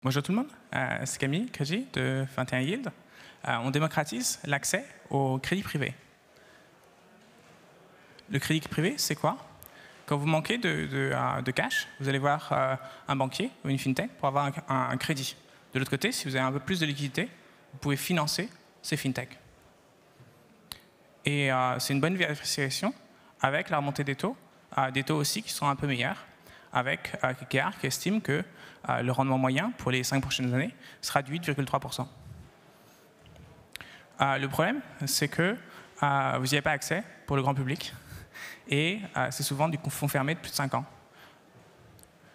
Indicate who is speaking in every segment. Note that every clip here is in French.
Speaker 1: Bonjour tout le monde, c'est Camille Crédit de 21 Yield. On démocratise l'accès au crédit privé. Le crédit privé, c'est quoi? Quand vous manquez de cash, vous allez voir un banquier ou une fintech pour avoir un crédit. De l'autre côté, si vous avez un peu plus de liquidité, vous pouvez financer ces fintechs. Et c'est une bonne vérification avec la remontée des taux aussi qui sont un peu meilleurs, avec KKR qui estime que le rendement moyen pour les 5 prochaines années sera de 8,3%. Le problème, c'est que vous n'y avez pas accès pour le grand public et c'est souvent du fonds fermé de plus de 5 ans.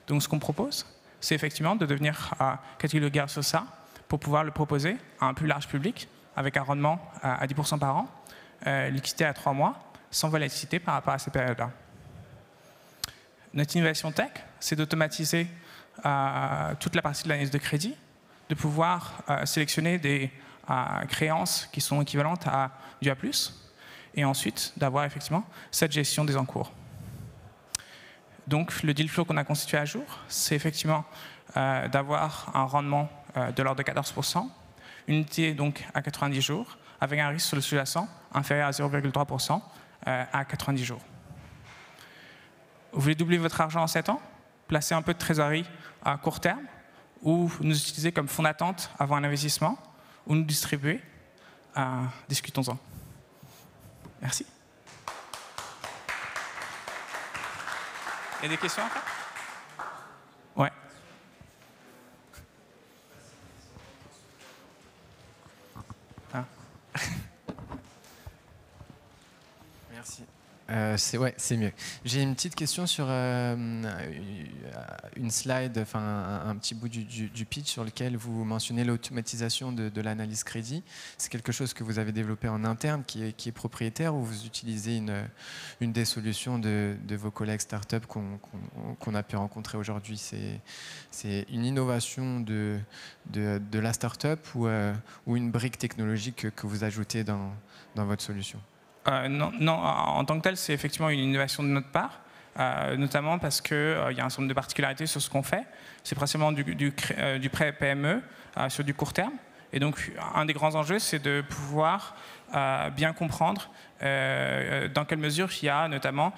Speaker 1: Donc ce qu'on propose, c'est effectivement de devenir catalogueur sur ça pour pouvoir le proposer à un plus large public avec un rendement à 10% par an, liquidité à 3 mois, sans volatilité par rapport à ces périodes-là. Notre innovation tech, c'est d'automatiser toute la partie de l'analyse de crédit, de pouvoir sélectionner des créances qui sont équivalentes à du A+, et ensuite d'avoir effectivement cette gestion des encours. Donc le deal flow qu'on a constitué à jour, c'est effectivement d'avoir un rendement de l'ordre de 14%, unité donc à 90 jours, avec un risque sur le sous-jacent inférieur à 0,3% à 90 jours. Vous voulez doubler votre argent en 7 ans, placer un peu de trésorerie à court terme, ou nous utiliser comme fonds d'attente avant un investissement, ou nous distribuer, discutons-en. Merci. Il y a des questions après? Ouais.
Speaker 2: Merci. C'est mieux. J'ai une petite question sur une slide, enfin un petit bout du pitch sur lequel vous mentionnez l'automatisation de l'analyse crédit. C'est quelque chose que vous avez développé en interne, qui est propriétaire, ou vous utilisez une des solutions de vos collègues startups qu'on a pu rencontrer aujourd'hui? C'est une innovation de la startup ou une brique technologique que vous ajoutez dans votre solution?
Speaker 1: Non, en tant que tel, c'est effectivement une innovation de notre part, notamment parce qu'il y a un certain nombre de particularités sur ce qu'on fait. C'est principalement du prêt PME sur du court terme. Et donc, un des grands enjeux, c'est de pouvoir bien comprendre dans quelle mesure il y a, notamment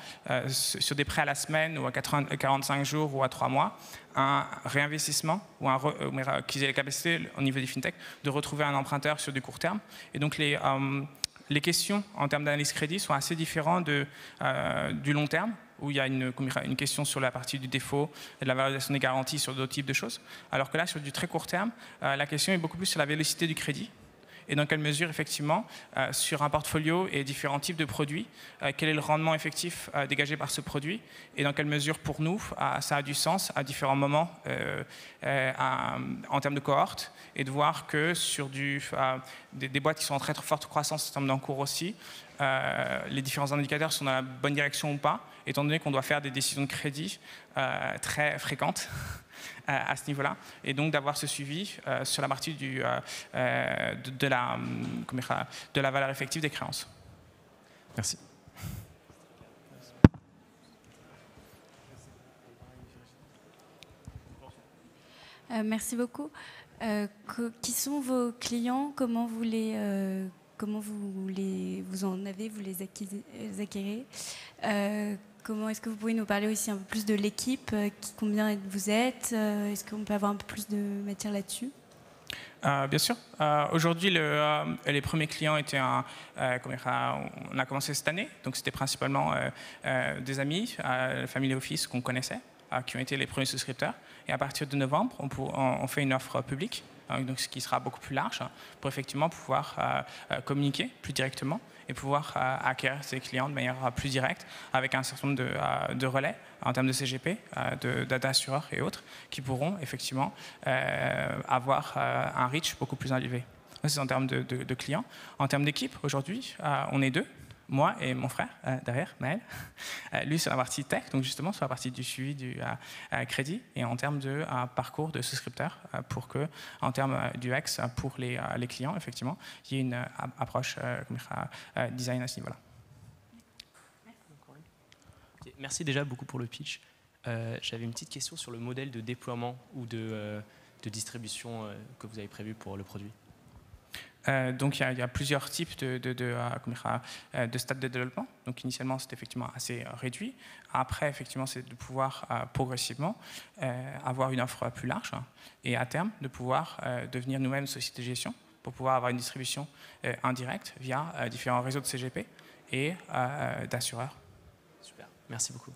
Speaker 1: sur des prêts à la semaine ou à 45 jours ou à 3 mois, un réinvestissement ou qu'ils aient la capacité, au niveau des fintechs, de retrouver un emprunteur sur du court terme. Et donc, les questions en termes d'analyse crédit sont assez différentes du long terme, où il y a une question sur la partie du défaut, et de la valorisation des garanties, sur d'autres types de choses. Alors que là, sur du très court terme, la question est beaucoup plus sur la vélocité du crédit. Et dans quelle mesure, effectivement, sur un portfolio et différents types de produits, quel est le rendement effectif dégagé par ce produit, et dans quelle mesure, pour nous, ça a du sens à différents moments en termes de cohorte, et de voir que sur des boîtes qui sont en très forte croissance en termes d'encours aussi, les différents indicateurs sont dans la bonne direction ou pas, étant donné qu'on doit faire des décisions de crédit très fréquentes à ce niveau-là, et donc d'avoir ce suivi sur la partie de la valeur effective des créances.
Speaker 2: Merci.
Speaker 3: Merci beaucoup. Qui sont vos clients? Comment vous les acquérez? Comment est-ce que vous pouvez nous parler aussi un peu plus de l'équipe? Combien vous êtes? Est-ce qu'on peut avoir un peu plus de matière là-dessus?
Speaker 1: Bien sûr. Aujourd'hui, les premiers clients étaient on a commencé cette année, donc c'était principalement des amis, Family Office qu'on connaissait, qui ont été les premiers souscripteurs. Et à partir de novembre, on fait une offre publique, donc ce qui sera beaucoup plus large, pour effectivement pouvoir communiquer plus directement et pouvoir acquérir ces clients de manière plus directe, avec un certain nombre de relais en termes de CGP, de data assureurs et autres, qui pourront effectivement avoir un reach beaucoup plus élevé. C'est en termes de clients. En termes d'équipe, aujourd'hui, on est 2. Moi et mon frère, derrière, Maël. Lui, sur la partie tech, donc justement sur la partie du suivi du crédit, et en termes de parcours de souscripteurs, pour que, en termes du UX pour les clients, effectivement, il y ait une approche design à ce niveau-là.
Speaker 4: Merci déjà beaucoup pour le pitch. J'avais une petite question sur le modèle de déploiement ou de distribution que vous avez prévues pour le produit?
Speaker 1: Donc il y a plusieurs types de stades de développement. Donc initialement c'est effectivement assez réduit. Après effectivement c'est de pouvoir progressivement avoir une offre plus large et à terme de pouvoir devenir nous-mêmes société de gestion pour pouvoir avoir une distribution indirecte via différents réseaux de CGP et d'assureurs.
Speaker 4: Super, merci beaucoup.